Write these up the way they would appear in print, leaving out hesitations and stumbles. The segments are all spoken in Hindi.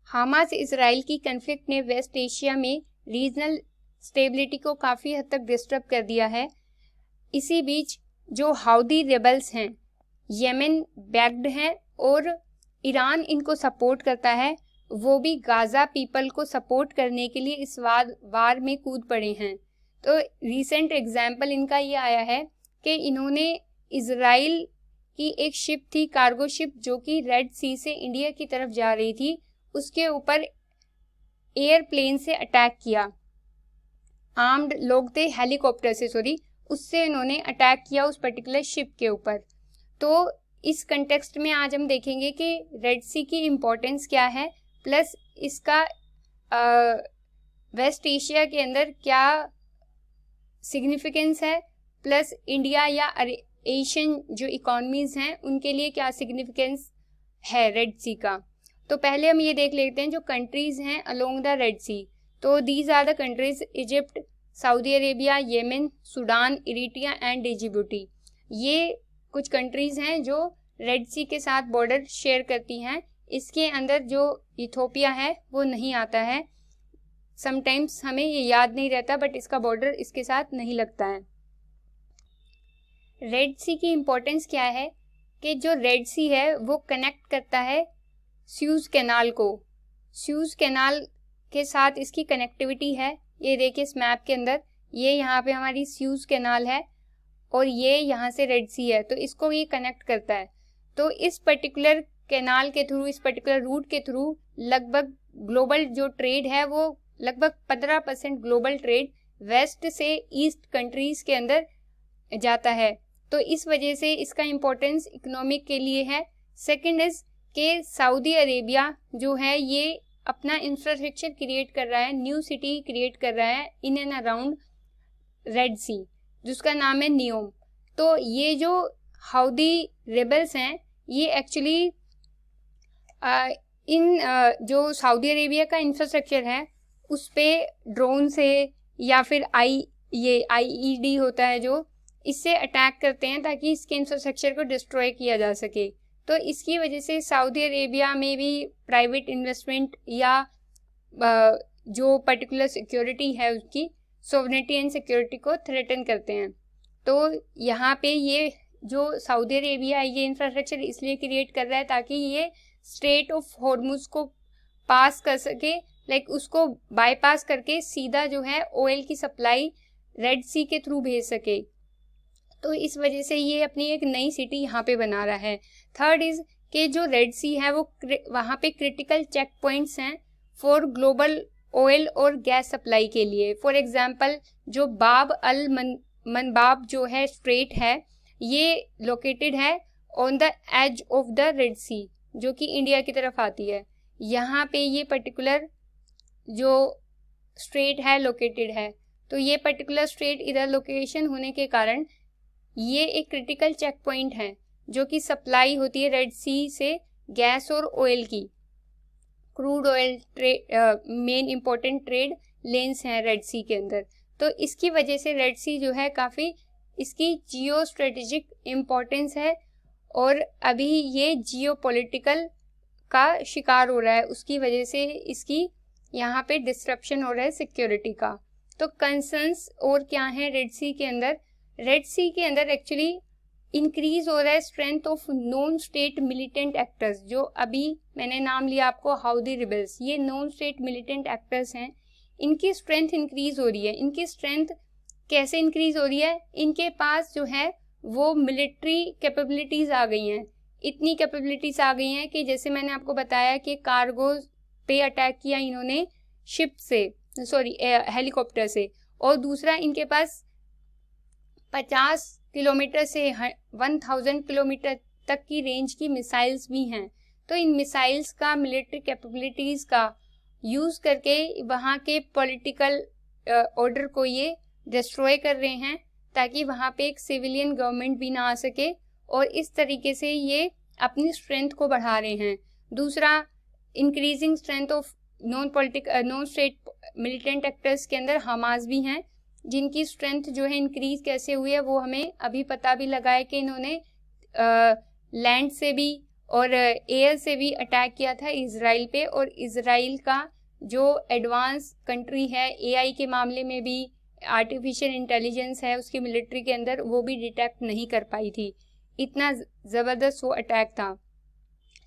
हमास इसराइल की कन्फ्लिक्ट ने वेस्ट एशिया में रीजनल स्टेबिलिटी को काफ़ी हद तक डिस्टर्ब कर दिया है। इसी बीच जो हाउदी रेबल्स हैं, येमेन बैक्ड हैं और ईरान इनको सपोर्ट करता है, वो भी गाज़ा पीपल को सपोर्ट करने के लिए इस वार में कूद पड़े हैं। तो रिसेंट एग्जाम्पल इनका ये आया है कि इन्होंने इजराइल की एक शिप थी, कार्गो शिप, जो कि रेड सी से इंडिया की तरफ जा रही थी, उसके ऊपर एयरप्लेन से अटैक किया। आर्म्ड लोग थे, हेलीकॉप्टर से, सॉरी, उससे इन्होंने अटैक किया उस पर्टिकुलर शिप के ऊपर। तो इस कंटेक्स्ट में आज हम देखेंगे कि रेड सी की इम्पोर्टेंस क्या है, प्लस इसका वेस्ट एशिया के अंदर क्या सिग्निफिकेंस है, प्लस इंडिया या एशियन जो इकोनॉमीज हैं उनके लिए क्या सिग्निफिकेंस है रेड सी का। तो पहले हम ये देख लेते हैं जो कंट्रीज हैं अलोंग द रेड सी। तो these are the countries: Egypt, Saudi Arabia, Yemen, Sudan, Eritrea and Djibouti. ये कुछ कंट्रीज हैं जो रेड सी के साथ बॉर्डर शेयर करती हैं। इसके अंदर जो इथोपिया है वो नहीं आता है, समटाइम्स हमें ये याद नहीं रहता, बट इसका बॉर्डर इसके साथ नहीं लगता है। रेड सी की इम्पोर्टेंस क्या है कि जो रेड सी है वो कनेक्ट करता है स्यूज कैनाल को। स्यूज कैनाल के साथ इसकी कनेक्टिविटी है। ये देखिए इस मैप के अंदर, ये यहाँ पे हमारी स्यूज कैनाल है और ये यहाँ से रेड सी है, तो इसको ये कनेक्ट करता है। तो इस पर्टिकुलर कैनाल के थ्रू, इस पर्टिकुलर रूट के थ्रू लगभग ग्लोबल जो ट्रेड है वो लगभग 15% ग्लोबल ट्रेड वेस्ट से ईस्ट कंट्रीज के अंदर जाता है। तो इस वजह से इसका इम्पोर्टेंस इकोनॉमिक के लिए है। सेकंड इज कि सऊदी अरेबिया जो है ये अपना इंफ्रास्ट्रक्चर क्रिएट कर रहा है, न्यू सिटी क्रिएट कर रहा है इन एंड अराउंड रेड सी, जिसका नाम है नियोम। तो ये जो हाउदी रेबल्स हैं ये एक्चुअली जो सऊदी अरेबिया का इंफ्रास्ट्रक्चर है उस पे ड्रोन से या फिर आईईडी होता है जो, इससे अटैक करते हैं ताकि इसके इंफ्रास्ट्रक्चर को डिस्ट्रॉय किया जा सके। तो इसकी वजह से सऊदी अरेबिया में भी प्राइवेट इन्वेस्टमेंट या जो पर्टिकुलर सिक्योरिटी है उसकी सोवरेनिटी एंड सिक्योरिटी को थ्रेटन करते हैं। तो यहाँ पे ये जो सऊदी अरेबिया ये इंफ्रास्ट्रक्चर इसलिए क्रिएट कर रहा है ताकि ये स्ट्रेट ऑफ हॉर्मुज को पास कर सके, लाइक उसको बाईपास करके सीधा जो है ऑयल की सप्लाई रेड सी के थ्रू भेज सके। तो इस वजह से ये अपनी एक नई सिटी यहाँ पे बना रहा है। थर्ड इज कि जो रेड सी है वो वहाँ पे क्रिटिकल चेक पॉइंट्स हैं फॉर ग्लोबल ऑयल और गैस सप्लाई के लिए। फॉर एग्जांपल जो बाब अल मनबाब जो है स्ट्रेट है, ये लोकेटेड है on the edge of the Red Sea, जो कि इंडिया की तरफ आती है। यहाँ पे ये पर्टिकुलर जो स्ट्रेट है लोकेटेड है, तो ये पर्टिकुलर स्ट्रेट इधर लोकेशन होने के कारण ये एक क्रिटिकल चेक पॉइंट है जो कि सप्लाई होती है रेड सी से गैस और ऑयल की। Crude oil main important trade lens हैं रेड सी के अंदर। तो इसकी वजह से रेड सी जो है काफ़ी इसकी जियो स्ट्रेटेजिक इम्पोर्टेंस है और अभी ये जियो पॉलिटिकल का शिकार हो रहा है, उसकी वजह से इसकी यहाँ पे डिस्ट्रप्शन हो रहा है सिक्योरिटी का। तो कंसर्न्स और क्या है रेड सी के अंदर? रेड सी के अंदर एक्चुअली इंक्रीज हो रहा है strength of non state militant actors. जो अभी मैंने नाम लिया आपको हाउदी रिबल्स, ये नॉन स्टेट मिलिटेंट एक्टर्स हैं, इनकी स्ट्रेंथ इंक्रीज हो रही है। इनकी स्ट्रेंथ कैसे इंक्रीज हो रही है? इनके पास जो है वो मिलिट्री कैपेबिलिटीज आ गई हैं। इतनी कैपेबिलिटीज आ गई हैं कि जैसे मैंने आपको बताया कि कार्गो पे अटैक किया इन्होंने शिप से, सॉरी हेलीकॉप्टर से, और दूसरा इनके पास 50 किलोमीटर से 1000 किलोमीटर तक की रेंज की मिसाइल्स भी हैं। तो इन मिसाइल्स का मिलिट्री कैपेबिलिटीज का यूज़ करके वहाँ के पॉलिटिकल ऑर्डर को ये डिस्ट्रॉय कर रहे हैं ताकि वहाँ पे एक सिविलियन गवर्नमेंट भी ना आ सके, और इस तरीके से ये अपनी स्ट्रेंथ को बढ़ा रहे हैं। दूसरा, increasing strength of non state militant actors के अंदर हमास भी हैं, जिनकी स्ट्रेंथ जो है इंक्रीज कैसे हुई है वो हमें अभी पता भी लगा है कि इन्होंने लैंड से भी और एयर से भी अटैक किया था इजराइल पे, और इजराइल का जो एडवांस कंट्री है एआई के मामले में भी, आर्टिफिशियल इंटेलिजेंस है उसकी मिलिट्री के अंदर, वो भी डिटेक्ट नहीं कर पाई थी। इतना ज़बरदस्त वो अटैक था।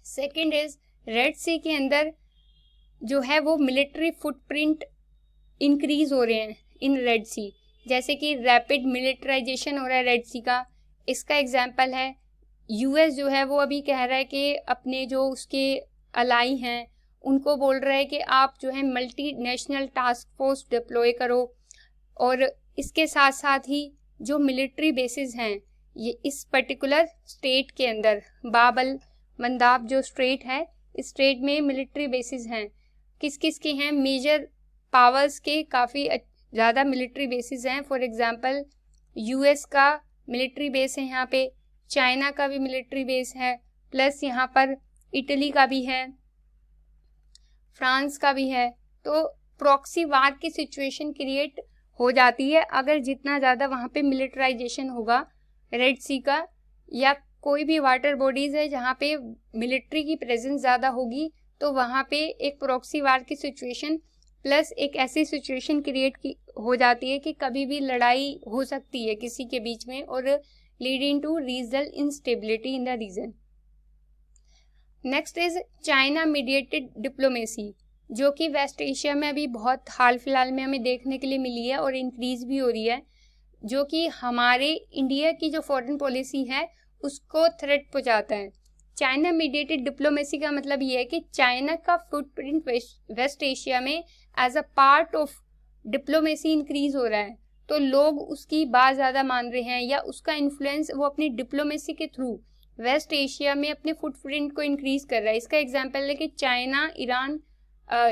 सेकंड इज रेड सी के अंदर जो है वो मिलिट्री फुटप्रिंट इंक्रीज हो रहे हैं इन रेड सी, जैसे कि रैपिड मिलिटराइजेशन हो रहा है रेड सी का। इसका एग्जाम्पल है यूएस जो है वो अभी कह रहा है कि अपने जो उसके अलाई हैं उनको बोल रहा है कि आप जो है multi national task force deploy करो, और इसके साथ साथ ही जो मिलिट्री बेसिस हैं ये इस पर्टिकुलर स्टेट के अंदर, बाबल मंदाब जो स्टेट है, इस स्टेट में मिलिट्री बेसिस हैं। किस किस के हैं? मेजर पावर्स के काफ़ी ज़्यादा मिलिट्री बेसिस हैं। फॉर एग्जांपल यूएस का मिलिट्री बेस है यहाँ पे, चाइना का भी मिलिट्री बेस है, प्लस यहाँ पर इटली का भी है, फ्रांस का भी है। तो प्रॉक्सी वार की सिचुएशन क्रिएट हो जाती है अगर जितना ज़्यादा वहाँ पे मिलिटराइजेशन होगा रेड सी का, या कोई भी वाटर बॉडीज़ है जहाँ पे मिलिट्री की प्रेजेंस ज़्यादा होगी, तो वहाँ पे एक प्रॉक्सी वार की सिचुएशन प्लस एक ऐसी सिचुएशन क्रिएट हो जाती है कि कभी भी लड़ाई हो सकती है किसी के बीच में, और leading to regional instability in the region. Next is China mediated diplomacy, जो कि वेस्ट एशिया में अभी बहुत हाल फिलहाल में हमें देखने के लिए मिली है और इंक्रीज भी हो रही है, जो कि हमारे इंडिया की जो फॉरेन पॉलिसी है उसको थ्रेट पहुंचाता है। चाइना मीडिएटेड डिप्लोमेसी का मतलब ये है कि चाइना का फुटप्रिंट वेस्ट एशिया में as a part of diplomacy increase हो रहा है, तो लोग उसकी बात ज़्यादा मान रहे हैं, या उसका इन्फ्लुएंस वो अपनी डिप्लोमेसी के थ्रू वेस्ट एशिया में अपने फुटप्रिंट को इंक्रीज कर रहा है। इसका एग्जाम्पल है कि चाइना ईरान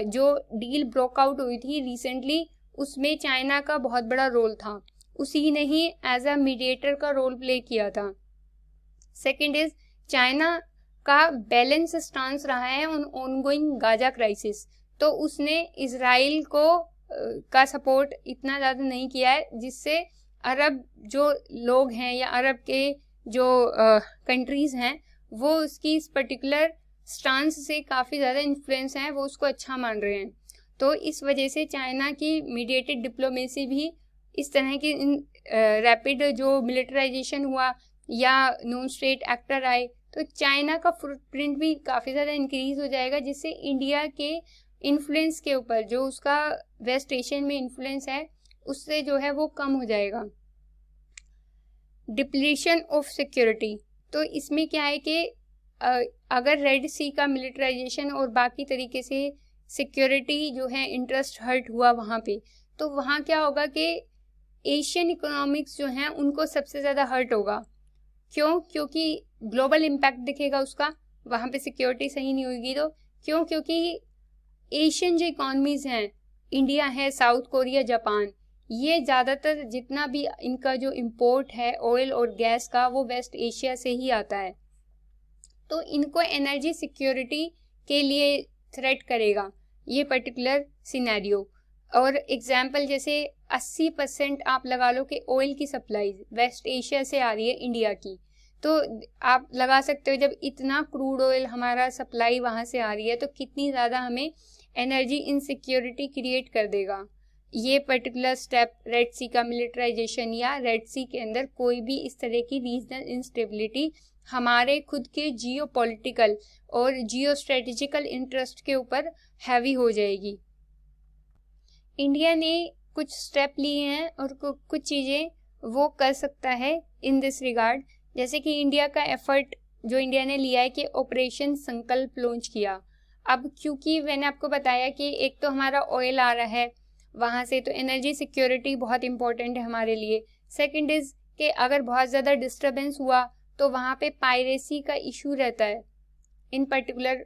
जो डील ब्रोकआउट हुई थी रिसेंटली, उसमें चाइना का बहुत बड़ा रोल था, उसी ने ही एज अ मीडिएटर का रोल प्ले किया था। सेकंड इज चाइना का बैलेंस स्टांस रहा है ऑन ऑनगोइंग गाजा क्राइसिस, तो उसने इजराइल को का सपोर्ट इतना ज़्यादा नहीं किया है, जिससे अरब जो लोग हैं या अरब के जो कंट्रीज़ हैं वो उसकी इस पर्टिकुलर स्टांस से काफ़ी ज़्यादा इन्फ्लुएंस हैं, वो उसको अच्छा मान रहे हैं। तो इस वजह से चाइना की मीडिएटेड डिप्लोमेसी भी इस तरह की रैपिड जो मिलिटराइजेशन हुआ या नॉन स्टेट एक्टर आए, तो चाइना का फुटप्रिंट भी काफ़ी ज़्यादा इंक्रीज हो जाएगा, जिससे इंडिया के इन्फ्लुएंस के ऊपर जो उसका वेस्ट एशियन में इन्फ्लुएंस है उससे जो है वो कम हो जाएगा। डिप्लीशन ऑफ सिक्योरिटी, तो इसमें क्या है कि अगर रेड सी का मिलिटराइजेशन और बाकी तरीके से सिक्योरिटी जो है इंटरेस्ट हर्ट हुआ वहाँ पे, तो वहाँ क्या होगा कि एशियन इकोनॉमिक्स जो हैं उनको सबसे ज़्यादा हर्ट होगा। क्यों? क्योंकि ग्लोबल इम्पैक्ट दिखेगा उसका, वहाँ पे सिक्योरिटी सही नहीं होगी। तो क्यों? क्योंकि एशियन जो इकॉनमीज़ हैं, इंडिया है, साउथ कोरिया, जापान, ये ज़्यादातर जितना भी इनका जो इंपोर्ट है ऑयल और गैस का वो वेस्ट एशिया से ही आता है, तो इनको एनर्जी सिक्योरिटी के लिए थ्रेट करेगा ये पर्टिकुलर सिनेरियो। और एग्जाम्पल जैसे 80% आप लगा लो कि ऑयल की सप्लाई वेस्ट एशिया से आ रही है इंडिया की, तो आप लगा सकते हो जब इतना क्रूड ऑयल हमारा सप्लाई वहाँ से आ रही है तो कितनी ज़्यादा हमें एनर्जी इनसिक्योरिटी क्रिएट कर देगा ये पर्टिकुलर स्टेप, रेड सी का मिलिटराइजेशन या रेड सी के अंदर कोई भी इस तरह की रीजनल इंस्टेबिलिटी हमारे खुद के जियो पॉलिटिकल और जियो स्ट्रेटेजिकल इंटरेस्ट के ऊपर हैवी हो जाएगी। इंडिया ने कुछ स्टेप लिए हैं और कुछ चीज़ें वो कर सकता है इन दिस रिगार्ड, जैसे कि इंडिया का एफर्ट जो इंडिया ने लिया है कि ऑपरेशन संकल्प लॉन्च किया। अब क्योंकि मैंने आपको बताया कि एक तो हमारा ऑयल आ रहा है वहाँ से, तो एनर्जी सिक्योरिटी बहुत इंपॉर्टेंट है हमारे लिए। सेकंड इज़ कि अगर बहुत ज़्यादा डिस्टर्बेंस हुआ तो वहाँ पे पायरेसी का इशू रहता है, इन पर्टिकुलर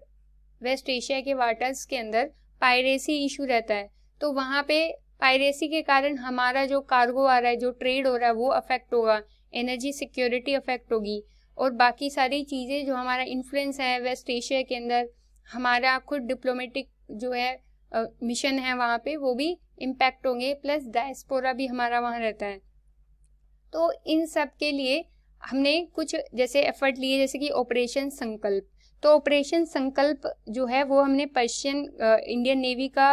वेस्ट एशिया के वाटर्स के अंदर पायरेसी इशू रहता है, तो वहाँ पे पायरेसी के कारण हमारा जो कार्गो आ रहा है, जो ट्रेड हो रहा है वो अफेक्ट होगा, एनर्जी सिक्योरिटी अफेक्ट होगी, और बाकी सारी चीज़ें जो हमारा इन्फ्लुएंस है वेस्ट एशिया के अंदर, हमारा खुद डिप्लोमेटिक जो है मिशन है वहाँ पे वो भी इम्पैक्ट होंगे, प्लस डायस्पोरा भी हमारा वहाँ रहता है। तो इन सब के लिए हमने कुछ जैसे एफर्ट लिए, जैसे कि ऑपरेशन संकल्प। तो ऑपरेशन संकल्प जो है वो हमने पर्शियन इंडियन नेवी का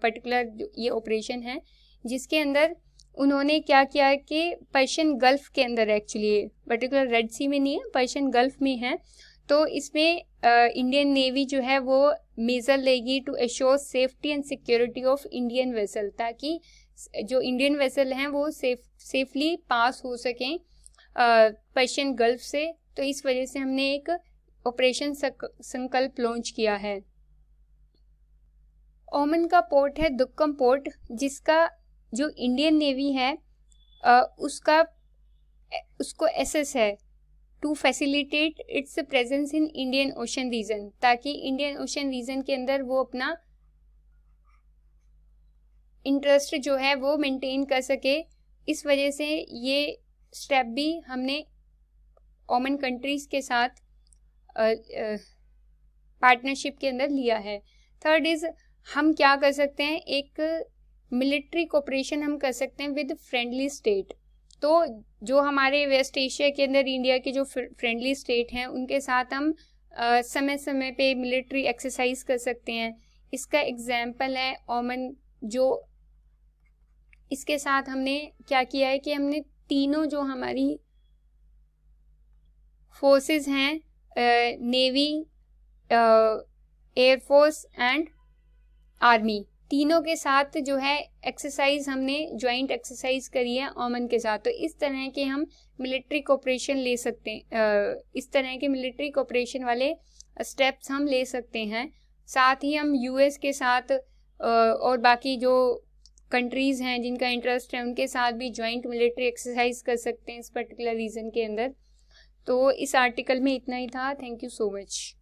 पर्टिकुलर ये ऑपरेशन है, जिसके अंदर उन्होंने क्या किया कि पर्शियन गल्फ के अंदर, एक्चुअली पर्टिकुलर रेड सी में नहीं है, पर्शियन गल्फ में है, तो इसमें इंडियन नेवी जो है वो मेजर लेगी to assure safety and security of Indian vessel, ताकि जो इंडियन वेसल हैं वो सेफली पास हो सकें पर्शियन गल्फ से। तो इस वजह से हमने एक ऑपरेशन संकल्प लॉन्च किया है। ओमन का पोर्ट है दुक्कम पोर्ट, जिसका जो इंडियन नेवी है उसको एसेस है to facilitate its presence in Indian Ocean region, ताकि इंडियन ओशन रीजन के अंदर वो अपना इंटरेस्ट जो है वो मेंटेन कर सके। इस वजह से ये स्टेप भी हमने ओमन कंट्रीज के साथ पार्टनरशिप के अंदर लिया है। थर्ड इज, हम क्या कर सकते हैं, एक मिलिट्री कोऑपरेशन हम कर सकते हैं विद फ्रेंडली स्टेट। तो जो हमारे वेस्ट एशिया के अंदर इंडिया के जो फ्रेंडली स्टेट हैं उनके साथ हम समय समय पे मिलिट्री एक्सरसाइज कर सकते हैं। इसका एग्जाम्पल है ओमन, जो इसके साथ हमने क्या किया है कि हमने तीनों जो हमारी फोर्सेस हैं, नेवी, एयरफोर्स एंड आर्मी, तीनों के साथ जो है एक्सरसाइज हमने ज्वाइंट एक्सरसाइज करी है ओमन के साथ। तो इस तरह के हम मिलिट्री कोऑपरेशन ले सकते हैं, इस तरह के मिलिट्री कोऑपरेशन वाले स्टेप्स हम ले सकते हैं। साथ ही हम यूएस के साथ और बाकी जो कंट्रीज हैं जिनका इंटरेस्ट है उनके साथ भी ज्वाइंट मिलिट्री एक्सरसाइज कर सकते हैं इस पर्टिकुलर रीजन के अंदर। तो इस आर्टिकल में इतना ही था। Thank you so much.